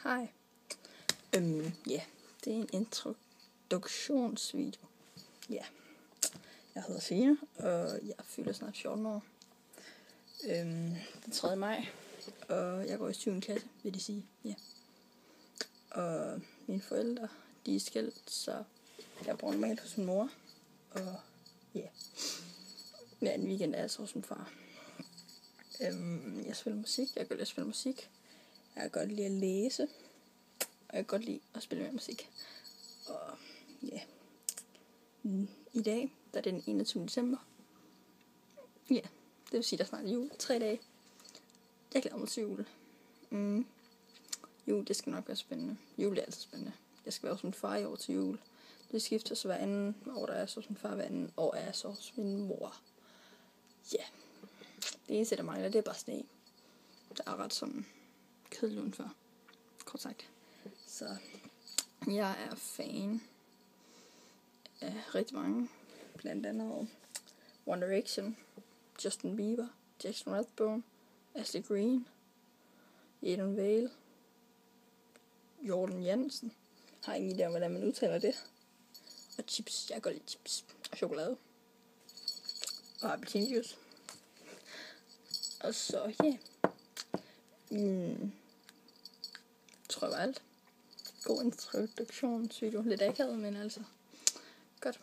Hej. Ja, det er en introduktionsvideo. Ja, jeg hedder Signe, og jeg fylder snart 14 år. Den 3. maj, og jeg går i 7. klasse, vil det sige. Ja. Og mine forældre, de er skilt, så jeg bor normalt hos min mor. Og ja, en weekend er jeg så hos min far. Jeg spiller musik, jeg kan godt lide at spille musik. Jeg kan godt lide at læse, og jeg kan godt lide at spille med musik. Og ja, i dag, der er det den 21. december. Ja, det vil sige, der er snart jul. 3 dage. Jeg glæder mig til jul. Jul, det skal nok være spændende. Jul er altid spændende. Jeg skal være hos min far i år til jul. Det skifter så hver anden år, der er så hos min far, hver anden år er så hos min mor. Ja, det eneste, der mangler, det er bare sne. Der er ret sådan kedeligt udenfor, kort sagt. Så jeg er fan af rigtig mange. Blandt andet One Direction, Justin Bieber, Jackson Rathbone, Ashley Green, Eden Vale, Jordan Jensen. Har ingen idé om, hvordan man udtaler det. Og chips. Jeg kan godt lide chips. Og chokolade. Og appelsinjuice. Og så, ja. Tror jeg var alt. God introduktionsvideo. Lidt akavet, men altså. Godt.